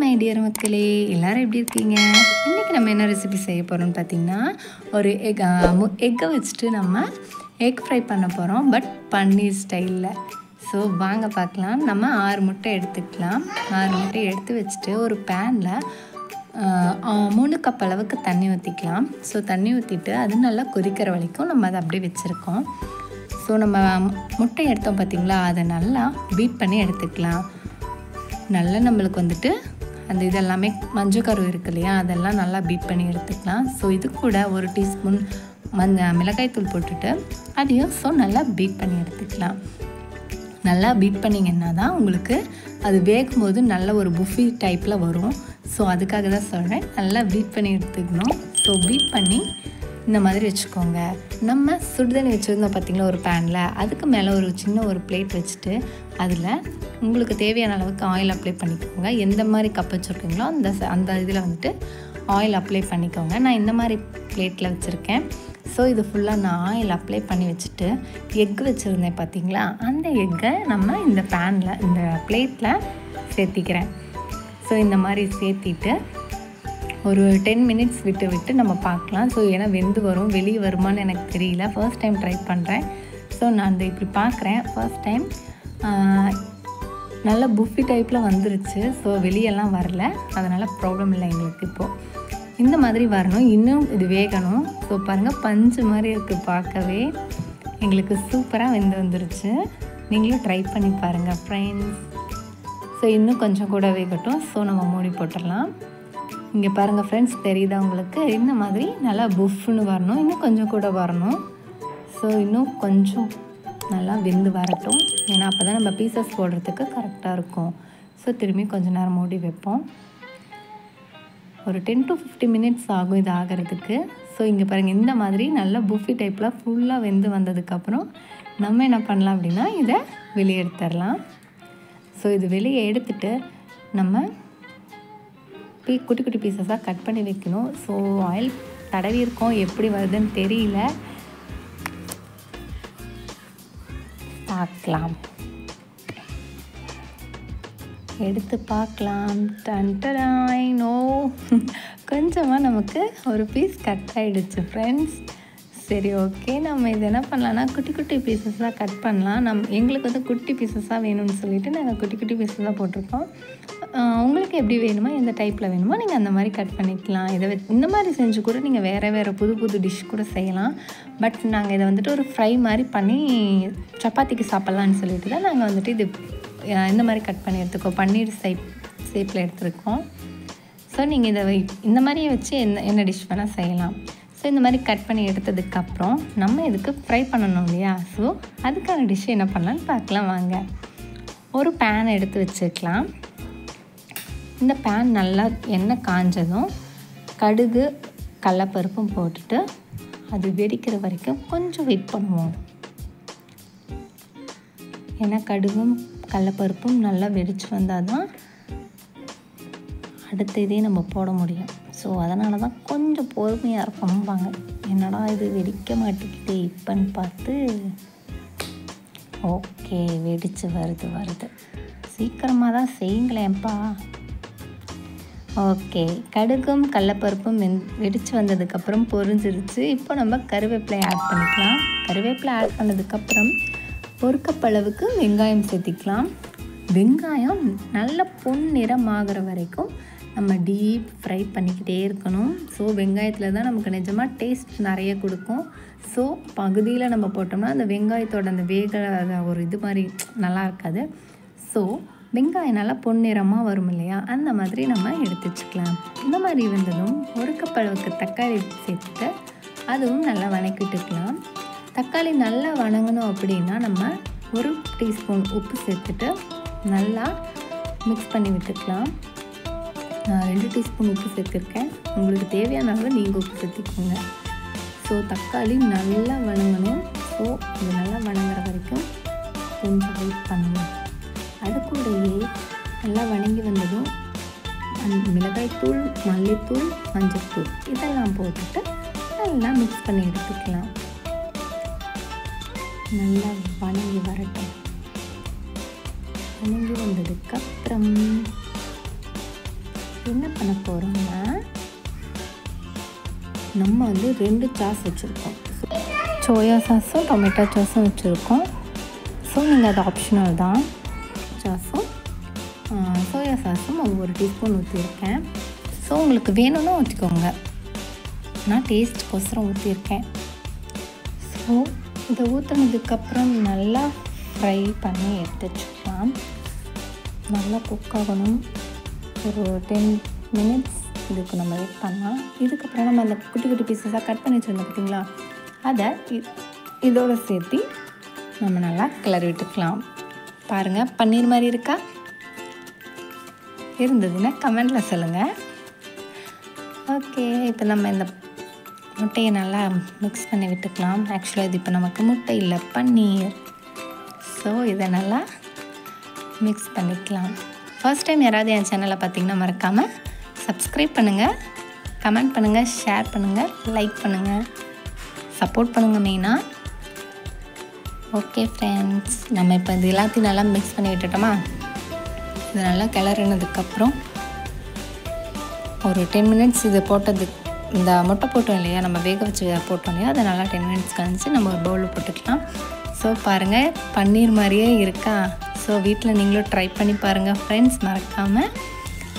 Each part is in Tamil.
மை டியர் மக்களே, எல்லோரும் எப்படி இருக்கீங்க? இன்றைக்கி நம்ம என்ன ரெசிபி செய்ய போகிறோம்னு பார்த்திங்கன்னா, ஒரு எக்கை வச்சுட்டு நம்ம எக் ஃப்ரை பண்ண போகிறோம். பட் பன்னீர் ஸ்டைலில். ஸோ வாங்க பார்க்கலாம். நம்ம 6 முட்டை எடுத்துக்கலாம். 6 முட்டை எடுத்து வச்சுட்டு ஒரு பேனில் 3 கப் அளவுக்கு தண்ணி ஊற்றிக்கலாம். ஸோ தண்ணி ஊற்றிட்டு அது நல்லா கொதிக்கிற வரைக்கும் நம்ம அதை அப்படியே வச்சுருக்கோம். ஸோ நம்ம முட்டை எடுத்தோம் பார்த்திங்களா, அதை நல்லா பீட் பண்ணி எடுத்துக்கலாம். நல்லா நம்மளுக்கு வந்துட்டு அந்த இதெல்லாமே மஞ்சள் கரு இருக்கு இல்லையா, அதெல்லாம் நல்லா பீட் பண்ணி எடுத்துக்கலாம். ஸோ இது கூட 1 டீஸ்பூன் மிளகாய்த்தூள் போட்டுட்டு அதையும் நல்லா பீட் பண்ணி எடுத்துக்கலாம். நல்லா பீட் பண்ணிங்கன்னா தான் உங்களுக்கு அது வேகும்போது நல்ல ஒரு புஃபி டைப்பில் வரும். ஸோ அதுக்காக தான் சொல்கிறேன், நல்லா பீட் பண்ணி எடுத்துக்கணும். ஸோ பீட் பண்ணி இந்த மாதிரி வச்சுக்கோங்க. நம்ம சுடுதண்ணி வச்சுருந்தோம் பார்த்திங்களா ஒரு பேனில், அதுக்கு மேலே ஒரு சின்ன ஒரு பிளேட் வச்சுட்டு அதில் உங்களுக்கு தேவையான அளவுக்கு ஆயில் அப்ளை பண்ணிக்கோங்க. எந்த மாதிரி கப் வச்சுருக்கீங்களோ அந்த இதில் வந்துட்டு ஆயில் அப்ளை பண்ணிக்கோங்க. நான் இந்த மாதிரி பிளேட்டில் வச்சுருக்கேன். ஸோ இது ஃபுல்லாக நான் ஆயில் அப்ளை பண்ணி வச்சுட்டு எக் வச்சுருந்தேன் பார்த்திங்களா, அந்த எக்கை நம்ம இந்த பேனில் இந்த பிளேட்டில் சேர்த்திக்கிறேன். ஸோ இந்த மாதிரி சேர்த்திட்டு ஒரு 10 மினிட்ஸ் விட்டு நம்ம பார்க்கலாம். ஸோ ஏன்னா வெந்து வரும், வெளியே வருமானு எனக்கு தெரியல. ஃபர்ஸ்ட் டைம் ட்ரை பண்ணுறேன். ஸோ நான் அந்த இப்படி பார்க்குறேன். ஃபர்ஸ்ட் டைம் நல்லா புஃபி டைப்பில் வந்துருச்சு. ஸோ வெளியெல்லாம் வரல, அதனால் ப்ராப்ளம் இல்லை எங்களுக்கு. இப்போது இந்த மாதிரி வரணும், இன்னும் இது வேகணும். ஸோ பாருங்கள், பஞ்சு மாதிரி இருக்குது பார்க்கவே. எங்களுக்கு சூப்பராக வெந்து வந்துருச்சு. நீங்களும் ட்ரை பண்ணி பாருங்கள் ஃப்ரெண்ட்ஸ். ஸோ இன்னும் கொஞ்சம் கூட வேகட்டும். ஸோ நம்ம மூடி போட்டுடலாம். இங்கே பாருங்கள் ஃப்ரெண்ட்ஸ், தெரியுதா உங்களுக்கு? இந்த மாதிரி நல்லா புஃப்னு வரணும், இன்னும் கொஞ்சம் கூட வரணும். ஸோ இன்னும் கொஞ்சம் நல்லா வெந்து வரட்டும், ஏன்னா அப்போ தான் நம்ம பீசஸ் போடுறதுக்கு கரெக்டாக இருக்கும். ஸோ திரும்பி கொஞ்சம் நேரம் மூடி வைப்போம். ஒரு 10 to 15 மினிட்ஸ் ஆகும் இது ஆகிறதுக்கு. ஸோ இங்கே பாருங்கள், இந்த மாதிரி நல்லா புஃபி டைப்பில் ஃபுல்லாக வெந்து வந்ததுக்கப்புறம் நம்ம என்ன பண்ணலாம் அப்படின்னா, இதை வெளியே எடுத்துடலாம். ஸோ இது வெளியே எடுத்துட்டு நம்ம குட்டி குட்டி பீசஸாக கட் பண்ணி வைக்கணும். ஸோ ஆயில் தடவி இருக்கோம், எப்படி வருதுன்னு தெரியல, பார்க்கலாம். எடுத்து பார்க்கலாம். டன்டடாய், நோ, கொஞ்சமாக நமக்கு ஒரு பீஸ் கட் ஆகிடுச்சு ஃப்ரெண்ட்ஸ். சரி, ஓகே, நம்ம இது என்ன பண்ணலான்னா குட்டி குட்டி பீசஸாக கட் பண்ணலாம். எங்களுக்கு வந்து குட்டி பீசஸாக வேணும்னு சொல்லிவிட்டு நாங்கள் குட்டி குட்டி பீசஸாக போட்டிருக்கோம். உங்களுக்கு எப்படி வேணுமோ, எந்த டைப்பில் வேணுமோ நீங்கள் அந்த மாதிரி கட் பண்ணிக்கலாம். இதை இந்த மாதிரி செஞ்சு கூட நீங்கள் வேறு புது டிஷ் கூட செய்யலாம். பட் நாங்கள் இதை வந்துட்டு ஒரு ஃப்ரை மாதிரி பண்ணி சப்பாத்திக்கு சாப்பிட்லான்னு சொல்லிட்டு தான் நாங்கள் வந்துட்டு இது இந்த மாதிரி கட் பண்ணி எடுத்துக்கோம். பன்னீர் ஷேப்பில் எடுத்துருக்கோம். ஸோ நீங்கள் இதை இந்த மாதிரியே வச்சு என்ன டிஷ் வேணால் செய்யலாம். ஸோ இந்த மாதிரி கட் பண்ணி எடுத்ததுக்கப்புறம் நம்ம இதுக்கு ஃப்ரை பண்ணணும் இல்லையா? ஸோ அதுக்கான டிஷ் என்ன பண்ணலான்னு பார்க்கலாம் வாங்க. ஒரு பேன் எடுத்து வச்சுக்கலாம். இந்த பேன் நல்லா எண்ணெய் காஞ்சதும் கடுகு கடலைப்பருப்பும் போட்டுட்டு அது வெடிக்கிற வரைக்கும் கொஞ்சம் வெயிட் பண்ணுவோம். ஏன்னா கடுகும் கடலைப்பருப்பும் நல்லா வெடித்து வந்தால் தான் அடுத்த இதே நம்ம போட முடியும். ஸோ அதனால தான் கொஞ்சம் பொறுமையாக இருக்கணும்பாங்க. என்னடா இது வெடிக்க மாட்டேங்குது இப்போன்னு பார்த்து, ஓகே, வெடித்து வருது. சீக்கிரமாக தான் செய்யுங்களேன்ப்பா. ஓகே, கடுகும் கடலைப்பருப்பும் வெடித்து வந்ததுக்கப்புறம் பொரிஞ்சிருச்சு. இப்போ நம்ம கருவேப்பிலை ஆட் பண்ணிக்கலாம். கருவேப்பிலை ஆட் பண்ணதுக்கப்புறம் 1 கப் அளவுக்கு வெங்காயம் சேர்த்திக்கலாம். வெங்காயம் நல்ல பொன்னிறம் ஆகிற வரைக்கும் நம்ம டீப் ஃப்ரை பண்ணிக்கிட்டே இருக்கணும். ஸோ வெங்காயத்தில் தான் நமக்கு நிஜமாக டேஸ்ட் நிறைய கொடுக்கும். ஸோ பகுதியில் நம்ம போட்டோம்னா அந்த வெங்காயத்தோட அந்த வேக ஒரு இது மாதிரி நல்லா இருக்காது. ஸோ வெங்காயம் நல்லா பொன்னிறமாக வரும் இல்லையா, அந்த மாதிரி நம்ம எடுத்து வச்சுக்கலாம். இந்த மாதிரி வந்ததும் 1 கப் அளவுக்கு தக்காளி சேர்த்துட்டு அதுவும் நல்லா வணக்கிட்டுக்கலாம். தக்காளி நல்லா வணங்கணும் அப்படின்னா நம்ம 1 டீஸ்பூன் உப்பு சேர்த்துட்டு நல்லா மிக்ஸ் பண்ணி விட்டுக்கலாம். நான் 2 டீஸ்பூன் உப்பு சேர்த்துருக்கேன். உங்களுக்கு தேவையான அளவு நீங்கள் உப்பு சேர்த்துக்கோங்க. ஸோ தக்காளி நல்லா வணங்கணும். ஸோ இது நல்லா வணங்குற வரைக்கும் கொஞ்சம் வெயிட் பண்ணணும். அது கூடயே நல்லா வணங்கி வந்ததும் மிளகாய்த்தூள், மல்லித்தூள், மஞ்சள்தூள் இதெல்லாம் போட்டுட்டு நல்லா மிக்ஸ் பண்ணி எடுத்துக்கலாம். நல்லா வணங்கி வரட்டும். வணங்கி வந்ததுக்கப்புறம் என்ன பண்ண போகிறோம்னா நம்ம வந்து 2 சாஸ் வச்சுருக்கோம். சோயா சாஸும் டொமேட்டோ சாஸும் வச்சுருக்கோம். ஸோ நீங்கள் அது ஆப்ஷனல் தான். சாஸும் சோயா சாஸும் 1 டீஸ்பூன் ஊற்றிருக்கேன். ஸோ உங்களுக்கு வேணும்னா ஊற்றிக்கோங்க. நான் டேஸ்ட்டுக்கோசரம் ஊற்றிருக்கேன். ஸோ இதை ஊற்றினதுக்கப்புறம் நல்லா ஃப்ரை பண்ணி எடுத்து வச்சுக்கலாம். நல்லா குக் ஆகணும். ஒரு 10 மினிட்ஸ் இதுக்கு நம்ம வெயிட் பண்ணலாம். இதுக்கப்புறம் நம்ம அந்த குட்டி குட்டி பீசஸாக கட் பண்ணி வச்சுருந்தோம் பார்த்தீங்களா, அதை இதோடு சேர்த்து நம்ம நல்லா கிளறி விட்டுக்கலாம். பாருங்கள், பன்னீர் மாதிரி இருக்கா? இருந்ததுன்னா கமெண்டில் சொல்லுங்கள். ஓகே, இப்போ நம்ம இந்த முட்டையை நல்லா மிக்ஸ் பண்ணி விட்டுக்கலாம். ஆக்சுவலாக இது இப்போ நமக்கு முட்டை இல்லை, பன்னீர். ஸோ இதை நல்லா மிக்ஸ் பண்ணிக்கலாம். ஃபர்ஸ்ட் டைம் யாராவது என் சேனலை பார்த்தீங்கன்னா மறக்காமல் சப்ஸ்கிரைப் பண்ணுங்கள், கமெண்ட் பண்ணுங்கள், ஷேர் பண்ணுங்கள், லைக் பண்ணுங்கள், சப்போர்ட் பண்ணுங்கள் மெயினாக. ஓகே ஃப்ரெண்ட்ஸ், நம்ம இப்போ இது எல்லாத்தையும் நல்லா மிக்ஸ் பண்ணி விட்டுட்டோமா? இது நல்லா கிளறினதுக்கப்புறம் ஒரு 10 மினிட்ஸ் இது போட்டதுக்கு, இந்த முட்டை போட்டோம் இல்லையா, நம்ம வேக வச்சு போட்டோம் இல்லையா, அதை நல்லா 10 மினிட்ஸ் கழிச்சு நம்ம ஒரு பவுலில் போட்டுக்கலாம். ஸோ பாருங்கள், பன்னீர் மாதிரியே இருக்கா? ஸோ வீட்டில் நீங்களும் ட்ரை பண்ணி பாருங்கள் ஃப்ரெண்ட்ஸ். மறக்காமல்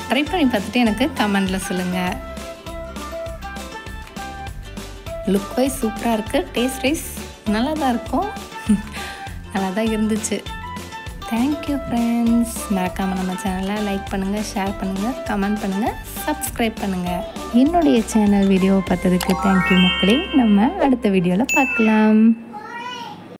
ட்ரை பண்ணி பார்த்துட்டு எனக்கு கமெண்டில் சொல்லுங்கள். லுக் வைஸ் சூப்பராக இருக்குது, டேஸ்ட் வைஸ் நல்லா தான் இருக்கும், நல்லா தான் இருந்துச்சு. Thank you friends. மறக்காமல் நம்ம சேனலை லைக் பண்ணுங்கள், ஷேர் பண்ணுங்கள், கமெண்ட் பண்ணுங்கள், சப்ஸ்கிரைப் பண்ணுங்கள். என்னுடைய சேனல் வீடியோவை பார்த்ததுக்கு தேங்க்யூ மக்களே. நம்ம அடுத்த வீடியோவில் பார்க்கலாம்.